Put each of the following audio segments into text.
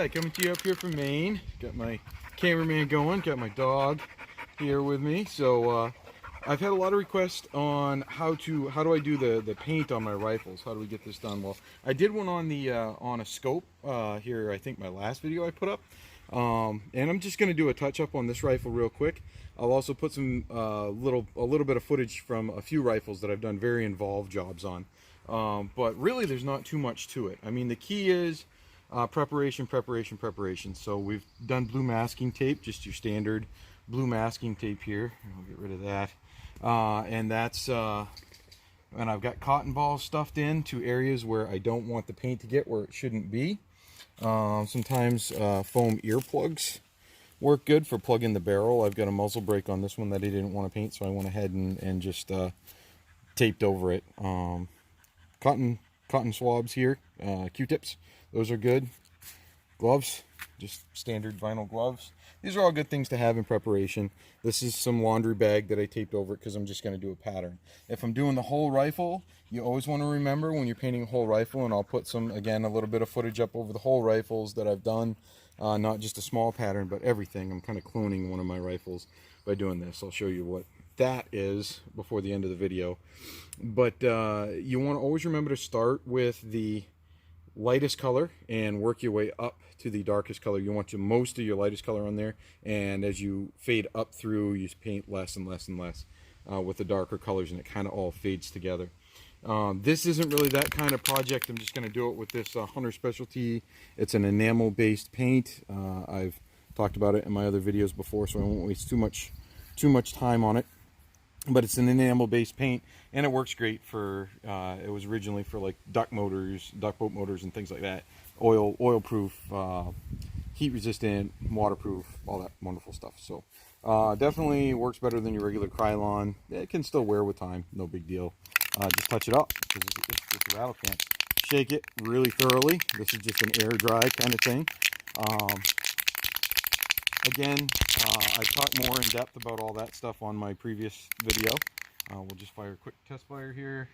Hi, coming to you up here from Maine. Got my cameraman going, got my dog here with me. So I've had a lot of requests on how do I do the paint on my rifles? How do we get this done? Well, I did one on the on a scope here. I think my last video I put up, and I'm just going to do a touch up on this rifle real quick. I'll also put some a little bit of footage from a few rifles that I've done very involved jobs on. But really, there's not too much to it. I mean, the key is preparation. So we've done blue masking tape, just your standard blue masking tape here. I'll get rid of that. And that's and I've got cotton balls stuffed in to areas where I don't want the paint to get where it shouldn't be. Sometimes foam earplugs work good for plugging the barrel. I've got a muzzle brake on this one that I didn't want to paint, so I went ahead and just taped over it. Cotton swabs here, Q-tips, those are good. Gloves, just standard vinyl gloves. These are all good things to have in preparation. This is some laundry bag that I taped over it because I'm just going to do a pattern. If I'm doing the whole rifle, you always want to remember when you're painting a whole rifle, and I'll put some, again, a little bit of footage up over the whole rifles that I've done, not just a small pattern, but everything. I'm kind of cloning one of my rifles by doing this. I'll show you what that is before the end of the video. But you want to always remember to start with the lightest color and work your way up to the darkest color. You want most of your lightest color on there, and as you fade up through, you paint less and less and less with the darker colors, and it kind of all fades together. This isn't really that kind of project. I'm just going to do it with this Hunter Specialty. It's an enamel based paint. I've talked about it in my other videos before, so I won't waste too much time on it. But it's an enamel based paint, and it works great for it was originally for like duck boat motors and things like that. Oil proof, heat resistant, waterproof, all that wonderful stuff. So definitely works better than your regular Krylon. It can still wear with time, no big deal. Just touch it up because it's just a rattle can. Shake it really thoroughly. This is just an air dry kind of thing. Again, I talked more in depth about all that stuff on my previous video. We'll just fire a quick test fire here.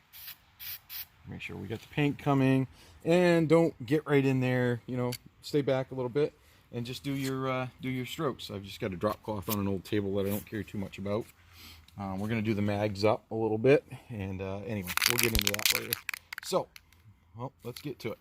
Make sure we got the paint coming, and don't get right in there. You know, stay back a little bit and just do your strokes. I've just got a drop cloth on an old table that I don't care too much about. We're going to do the mags up a little bit, and anyway, we'll get into that later. So, well, let's get to it.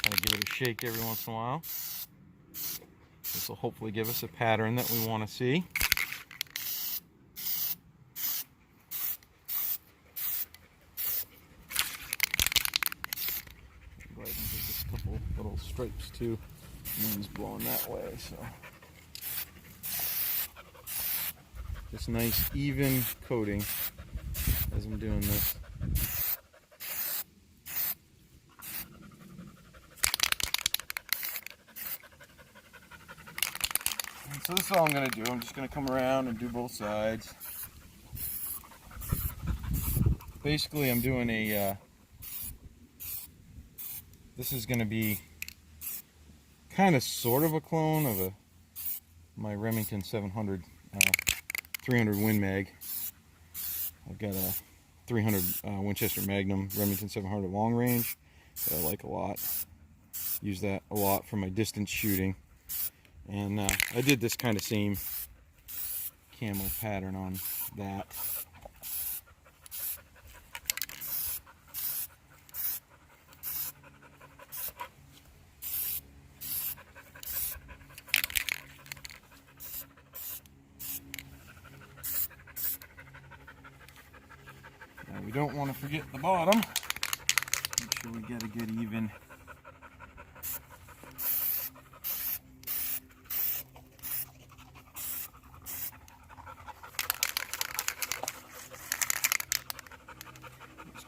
Kind of give it a shake every once in a while. This will hopefully give us a pattern that we want to see. Go ahead and give this a couple little stripes too. The wind's blowing that way, so just nice even coating as I'm doing this. So this is all I'm going to do. I'm just going to come around and do both sides. Basically, I'm doing a, this is going to be kind of sort of a clone of my Remington 700 300 Win Mag. I've got a 300 Winchester Magnum Remington 700 long range that I like a lot. Use that a lot for my distance shooting. And I did this kind of same camo pattern on that. Now we don't want to forget the bottom. Make sure we get a good even.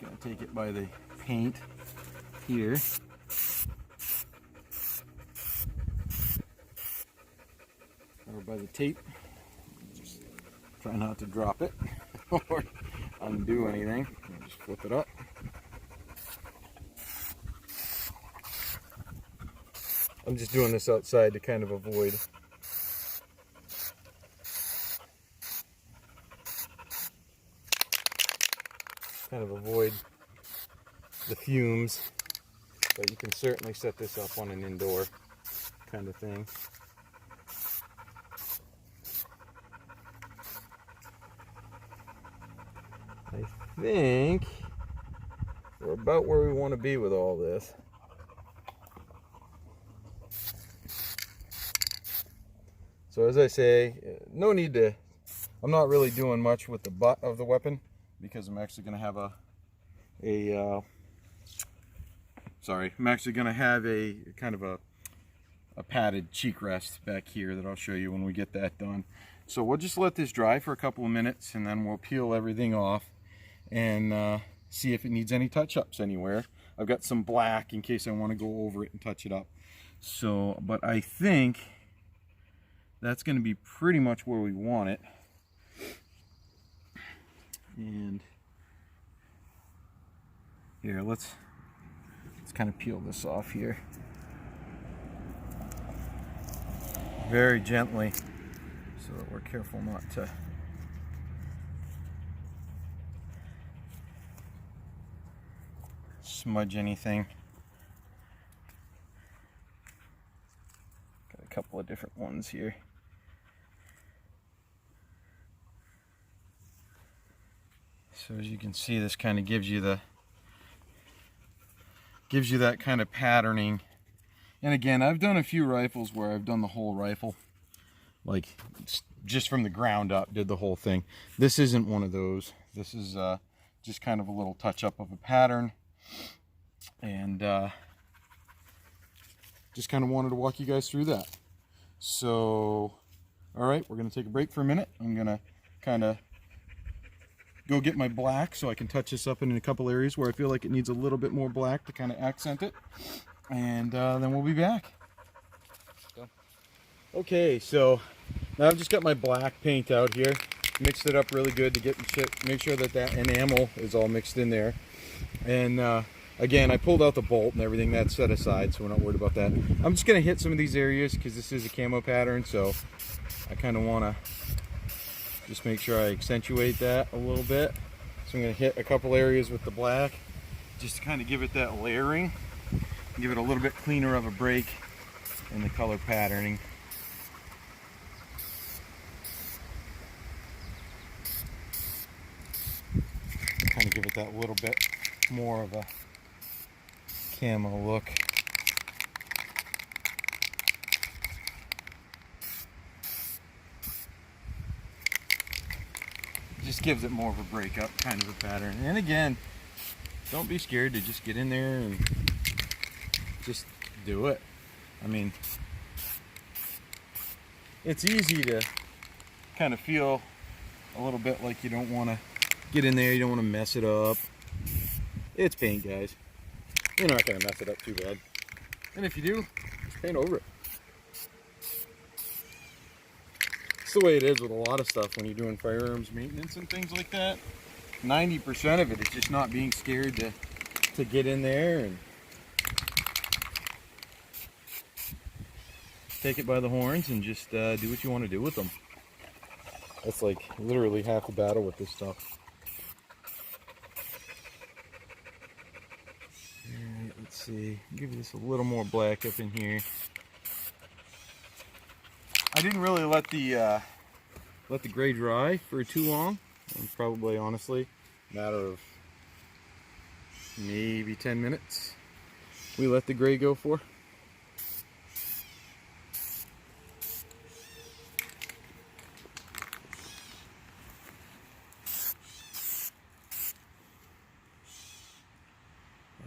Going to take it by the paint here. Or by the tape. Just try not to drop it or undo anything. Just flip it up. I'm just doing this outside to kind of avoid the fumes, but you can certainly set this up on an indoor kind of thing. I think we're about where we want to be with all this. So as I say, no need to, I'm not really doing much with the butt of the weapon because I'm actually going to have I'm actually going to have a kind of a padded cheek rest back here that I'll show you when we get that done. So we'll just let this dry for a couple of minutes and then we'll peel everything off and see if it needs any touch-ups anywhere. I've got some black in case I want to go over it and touch it up. So, but I think that's going to be pretty much where we want it. And here, let's kind of peel this off here. Very gently, so that we're careful not to smudge anything. Got a couple of different ones here. So as you can see, this kind of gives you that kind of patterning. And again, I've done a few rifles where I've done the whole rifle, like just from the ground up, did the whole thing. This isn't one of those. This is just kind of a little touch up of a pattern. And just kind of wanted to walk you guys through that. So, all right, we're going to take a break for a minute. I'm going to kind of go get my black so I can touch this up in a couple areas where I feel like it needs a little bit more black to kind of accent it. And then we'll be back. Okay, so now I've just got my black paint out here. Mixed it up really good to make sure that that enamel is all mixed in there. And again, I pulled out the bolt and everything. That's set aside, so we're not worried about that. I'm just going to hit some of these areas because this is a camo pattern, so I kind of want to just make sure I accentuate that a little bit. So I'm going to hit a couple areas with the black just to kind of give it that layering, give it a little bit cleaner of a break in the color patterning. Kind of give it that little bit more of a camo look. Just gives it more of a breakup kind of a pattern. And again, don't be scared to just get in there and just do it. I mean, it's easy to kind of feel a little bit like you don't want to get in there, you don't want to mess it up. It's paint, guys. You're not going to mess it up too bad. And if you do, just paint over it. It's the way it is with a lot of stuff when you're doing firearms maintenance and things like that. 90% of it is just not being scared to get in there and take it by the horns and just do what you want to do with them. That's like literally half the battle with this stuff. Alright, let's see. Give this a little more black up in here. I didn't really let the gray dry for too long. Probably, honestly, a matter of maybe 10 minutes we let the gray go for.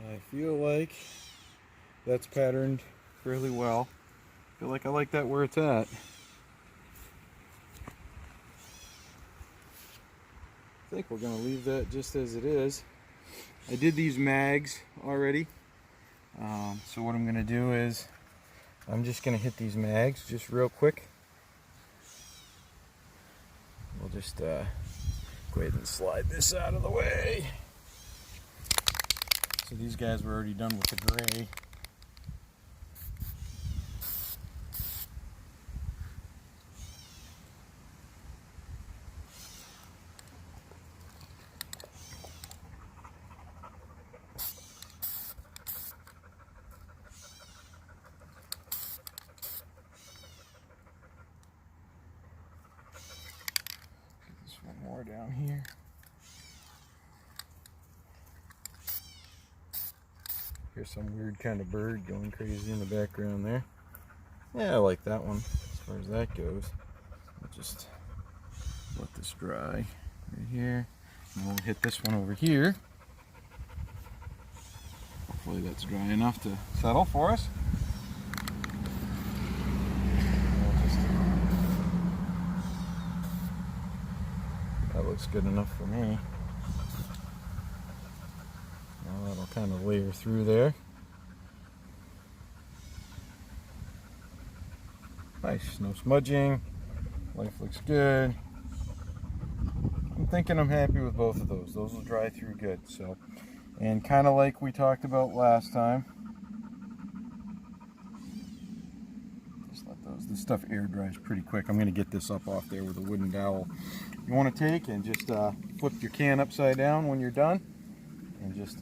I feel like that's patterned fairly well. I feel like I like that where it's at. I think we're going to leave that just as it is. I did these mags already. So what I'm going to do is I'm just going to hit these mags just real quick. We'll just go ahead and slide this out of the way. So these guys were already done with the gray. down here. Here's some weird kind of bird going crazy in the background there. Yeah, I like that one as far as that goes. I'll just let this dry right here. And we'll hit this one over here. Hopefully that's dry enough to settle for us. That looks good enough for me. Now that'll kind of layer through there. Nice, no smudging. Life looks good. I'm thinking I'm happy with both of those. Those will dry through good. So, and kind of like we talked about last time, just let those. This stuff air dries pretty quick. I'm going to get this up off there with a wooden dowel. You want to take and just flip your can upside down when you're done, and just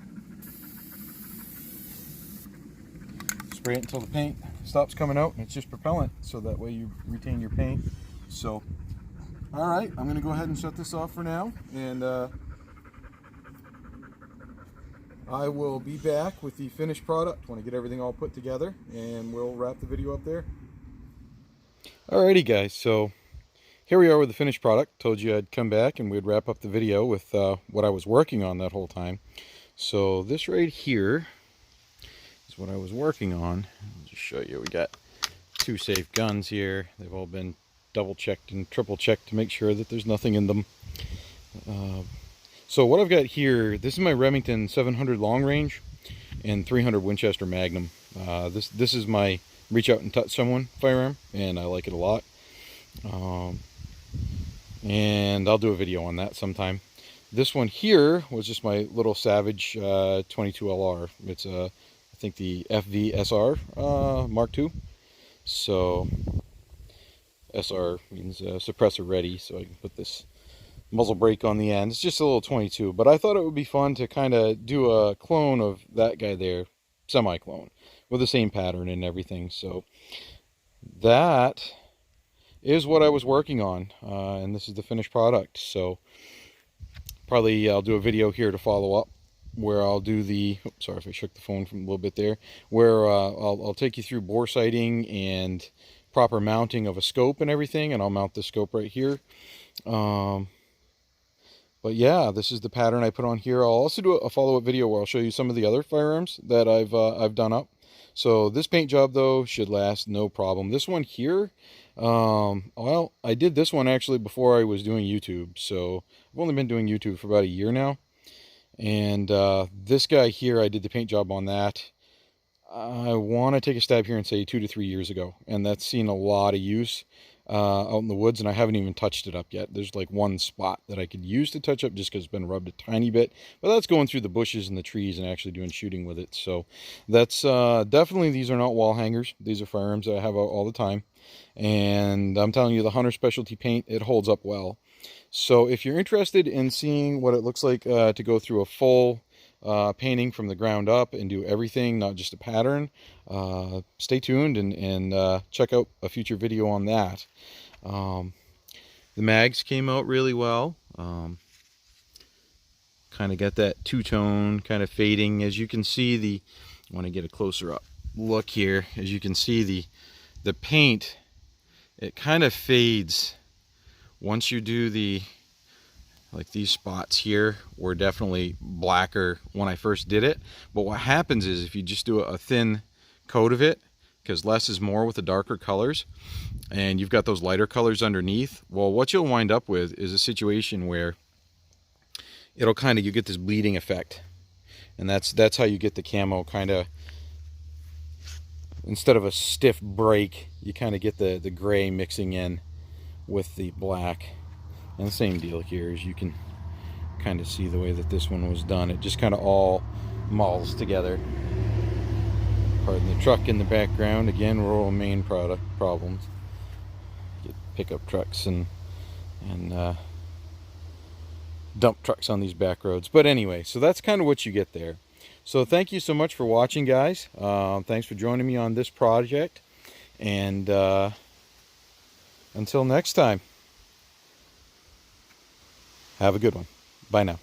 spray it until the paint stops coming out, and it's just propellant, so that way you retain your paint. So, all right, I'm going to go ahead and shut this off for now, and I will be back with the finished product when I get everything all put together, and we'll wrap the video up there. Alrighty guys, so here we are with the finished product. Told you I'd come back and we'd wrap up the video with what I was working on that whole time. So this right here is what I was working on. I'll just show you. We got 2 safe guns here. They've all been double checked and triple checked to make sure that there's nothing in them. So what I've got here, this is my Remington 700 long range and 300 Winchester Magnum. This is my reach out and touch someone firearm, and I like it a lot. And I'll do a video on that sometime. This one here was just my little Savage 22 LR. It's I think the FVSR Mark II. So SR means suppressor ready, so I can put this muzzle brake on the end. It's just a little 22, but I thought it would be fun to kind of do a clone of that guy there, semi-clone, with the same pattern and everything. So that is what I was working on, and this is the finished product. So probably I'll do a video here to follow up where I'll do the, oops, sorry if I shook the phone from a little bit there, where I'll take you through bore sighting and proper mounting of a scope and everything, and I'll mount the scope right here. But yeah, this is the pattern I put on here. I'll also do a follow-up video where I'll show you some of the other firearms that I've done up. So this paint job though should last no problem. This one here, well, I did this one actually before I was doing YouTube. So I've only been doing YouTube for about a year now. And this guy here, I did the paint job on that. I want to take a stab here and say 2 to 3 years ago. And that's seen a lot of use out in the woods, and I haven't even touched it up yet. There's like one spot that I could use to touch up just because it's been rubbed a tiny bit, but that's going through the bushes and the trees and actually doing shooting with it. So that's definitely, these are not wall hangers. These are firearms that I have out all the time, and I'm telling you, the Hunter Specialty paint, it holds up well. So if you're interested in seeing what it looks like to go through a full painting from the ground up and do everything, not just a pattern, stay tuned and check out a future video on that. The mags came out really well. Kind of got that two-tone kind of fading. As you can see, I want to get a closer up look here. As you can see, the paint, it kind of fades once you do like these spots here were definitely blacker when I first did it. But what happens is if you just do a thin coat of it, because less is more with the darker colors, and you've got those lighter colors underneath, well, what you'll wind up with is a situation where it'll kind of, you get this bleeding effect. And that's how you get the camo kind of, instead of a stiff break, you kind of get the gray mixing in with the black. And the same deal here, as you can kind of see the way that this one was done. It just kind of all malls together. Pardon the truck in the background. Again, rural Maine problems. Get pickup trucks and dump trucks on these back roads. But anyway, so that's kind of what you get there. So thank you so much for watching, guys. Thanks for joining me on this project. And until next time. Have a good one. Bye now.